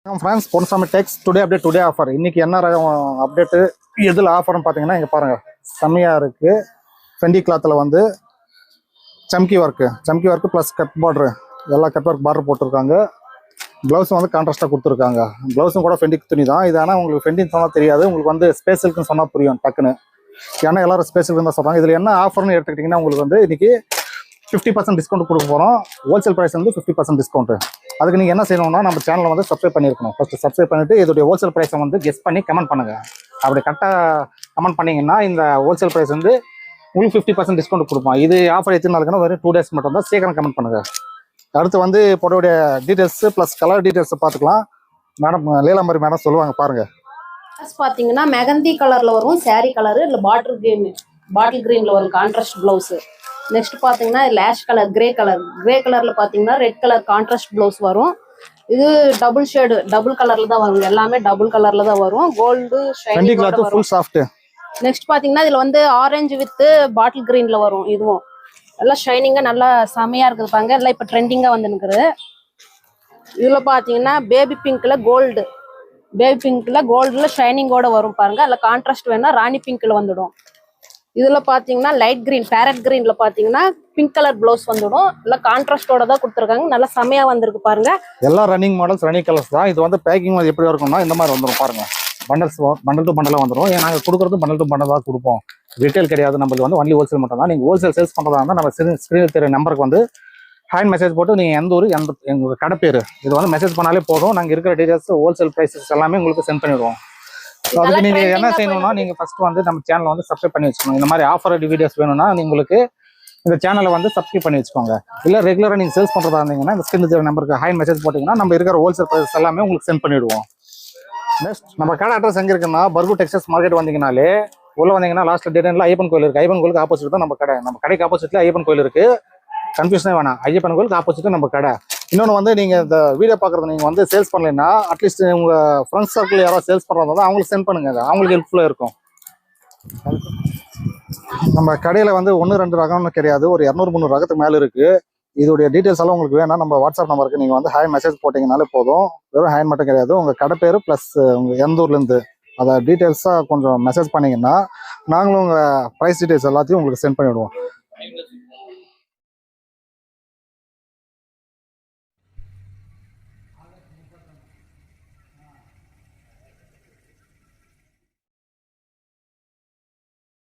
Friends Ponsamy டெக்ஸ் today update today offer இன்னைக்கு என்ன ரகம் அப்டேட்டு எதில் ஆஃபர்னு பார்த்தீங்கன்னா இங்கே பாருங்கள் செம்மையாக இருக்குது. ஃபெண்டி கிளாத்தில் வந்து சம்கி ஒர்க்கு ப்ளஸ் கட் பார்டரு எல்லா கட் ஒர்க் பார்டர் போட்டிருக்காங்க. ப்ளவுஸும் வந்து கான்ட்ராஸ்ட்டாக கொடுத்துருக்காங்க. ப்ளவுஸும் கூட ஃபெண்டிக் துணி தான். இது ஆனால் உங்களுக்கு ஃபெண்டின்னு சொன்னால் தெரியாது, உங்களுக்கு வந்து ஸ்பேஷலுக்குன்னு சொன்னால் புரியும் டக்குன்னு. ஏன்னா எல்லாரும் ஸ்பேஷலுக்கு தான் சொல்கிறாங்க. இதில் என்ன ஆஃபர்னு எடுத்துக்கிட்டிங்கன்னா உங்களுக்கு வந்து இன்றைக்கி 50% டிஸ்கவுண்ட் கொடுக்க போகிறோம். ஹோல்சேல் ப்ரைஸ் வந்து 50% டிஸ்கவுண்ட்டு. அதுக்கு நீங்கள் என்ன செய்யணும்னா நம்ம சேனலை வந்து சப்ஸ்கிரைப் பண்ணியிருக்கணும். ஃபஸ்ட்டு சப்ஸ்கிரைப் பண்ணிவிட்டு இதோடைய ஹோல்சேல் ப்ரைஸை வந்து கெஸ் பண்ணி கமெண்ட் பண்ணுங்கள். அப்படி கரெக்டாக கமெண்ட் பண்ணிங்கன்னா இந்த ஹோல்சேல் ப்ரைஸ் வந்து உங்களுக்கு 50% டிஸ்கவுண்ட் கொடுப்போம். இது ஆஃபர் எத்தனை நாளுக்குன்னா வெறும் 2 டேஸ் மட்டும் தான். சீக்கிரம் கமெண்ட் பண்ணுங்கள். அடுத்து வந்து புடவையுடைய டீட்டெயில்ஸு ப்ளஸ் கலர் டீட்டெயில்ஸை பார்த்துக்கலாம். மேடம் லீலாம்பரி மேடம் சொல்லுவாங்க பாருங்கள். பார்த்தீங்கன்னா மெகந்தி கலரில் வரும் சாரீ கலரு, இல்லை பாட்டில் க்ரீனில் வரும் கான்ட்ராஸ்ட் ப்ளவுஸு. நெக்ஸ்ட் பார்த்தீங்கன்னா லேஷ் கலர் கிரே கலரில் பார்த்தீங்கன்னா ரெட் கலர் கான்ட்ராஸ்ட் ப்ளவுஸ் வரும். இது டபுள் ஷேடு டபுள் கலரில் தான் வரும். எல்லாமே டபுள் கலரில் தான் வரும். Gold shining full soft. Next பார்த்தீங்கன்னா இதில் வந்து ஆரஞ்சு வித் பாட்டில் க்ரீனில் வரும். இதுவும் எல்லாம் ஷைனிங்காக நல்லா செமையாக இருக்குது பாருங்க. எல்லாம் இப்போ ட்ரெண்டிங்காக வந்து நிற்குது. இதில் பார்த்தீங்கன்னா பேபி பிங்க்கில் கோல்டில் ஷைனிங்கோட வரும் பாருங்க. அதில் கான்ட்ராஸ்ட் வேணா ராணி பிங்க்கில் வந்துடும். இதில் பார்த்தீங்கன்னா லைட் க்ரீன் பேரட் க்ரீனில் பார்த்தீங்கன்னா பிங்க் கலர் ப்ளவுஸ் வந்துடும். இல்லை கான்ட்ராஸ்டோட தான் கொடுத்துருக்காங்க. நல்லா செமையாக வந்திருக்கு பாருங்க. எல்லாம் ரன்னிங் மாடல்ஸ் ரன்னிங் கலர்ஸ் தான். இது வந்து பேக்கிங் வந்து எப்படி இருக்கும்னா இந்த மாதிரி வந்துடும் பாருங்க. பண்டல் டு பண்டலாக வந்துடும். ஏன் நாங்கள் கொடுக்குறது பண்டல் டு பண்டல் தான் கொடுப்போம். ரீட்டைல் கிடையாது, நம்மளுக்கு வந்து ஒன்லி ஹோல்சேல் மட்டும் தான். நீங்கள் ஹோல்சேல் சேல்ஸ் பண்ணுறதா இருந்தால் நம்ம ஸ்க்ரீனில் தெரிய நம்பருக்கு வந்து ஹேண்ட் மெசேஜ் போட்டு நீங்கள் எந்த ஊர் எங்கள் கடை பேர் இது வந்து மெசேஜ் பண்ணாலே போதும். நாங்கள் இருக்கிற டீட்டெயில்ஸ் ஹோல்சேல் ப்ரைஸஸ் எல்லாமே உங்களுக்கு சென்ட் பண்ணிடுவோம். அதுக்கு நீங்கள் என்ன செய்யணும்னா நீங்கள் ஃபர்ஸ்ட் வந்து நம்ம சேனலை வந்து சப்ஸ்கிரைப் பண்ணி வச்சுக்கணும். இந்த மாதிரி ஆஃபர் வீடியோஸ் வேணும்னா உங்களுக்கு இந்த சேனலை வந்து சப்ஸ்கிரைப் பண்ணி வச்சுக்கோங்க. இல்லை ரெகுலராக நீங்கள் சேல்ஸ் பண்ணுறதா இருந்தீங்கன்னா இந்த ஸ்கிரீன் தெரிய நம்பருக்கு ஹேண்ட் மெசேஜ் போட்டிங்கன்னா நம்ம இருக்கிற ஹோல்சேல் ப்ரைஸஸ் எல்லாமே உங்களுக்கு சென்ட் பண்ணிவிடுவோம். நெக்ஸ்ட் நம்ம கடை அட்ரஸ் எங்கே இருக்குன்னா பர்கூர் டெக்ஸ்டைல்ஸ் மார்க்கெட் வந்தீங்கனாலே உள்ளே வந்தீங்கன்னா லாஸ்ட்டில் டேட்டனில் ஐயப்பன் கோயில் இருக்குது. ஐயப்பன் கோயிலுக்கு ஆப்போசிட் தான் நம்ம கடை. நம்ம கடைக்கு ஆப்போசிட்டில் ஐயப்பன் கோயில் இருக்குது. கன்ஃபியூஷனே வேணாம். ஐயப்பன் கோயிலுக்கு ஆப்போசிட்டு நம்ம கடை. இன்னொன்று வந்து நீங்கள் இந்த வீடியோ பார்க்குறது நீங்கள் வந்து சேல்ஸ் பண்ணலைன்னா அட்லீஸ்ட் உங்கள் ஃப்ரெண்ட்ஸ் சர்க்கிள் யாராவது சேல்ஸ் பண்ணுறதா அவங்களுக்கு சென்ட் பண்ணுங்க. அவங்களுக்கு ஹெல்ப்ஃபுல்லாக இருக்கும். நம்ம கடையில் வந்து 1-2 ரகம்னு கிடையாது, ஒரு 200-300 ரகத்துக்கு மேலே இருக்குது. இதோடைய டீட்டெயில்ஸ் எல்லாம் உங்களுக்கு வேணா நம்ம வாட்ஸ்அப் நம்பருக்கு நீங்கள் வந்து ஹேண்ட் மெசேஜ் போட்டிங்கனாலே போதும். வெறும் ஹேண்ட் மட்டும் கிடையாது, உங்கள் கடை பேர் ப்ளஸ் உங்கள் எந்த ஊர்லேருந்து அதை டீட்டெயில்ஸாக கொஞ்சம் மெசேஜ் பண்ணிங்கன்னா நாங்களும் உங்கள் ப்ரைஸ் டீட்டெயில்ஸ் எல்லாத்தையும் உங்களுக்கு சென்ட் பண்ணிவிடுவோம்.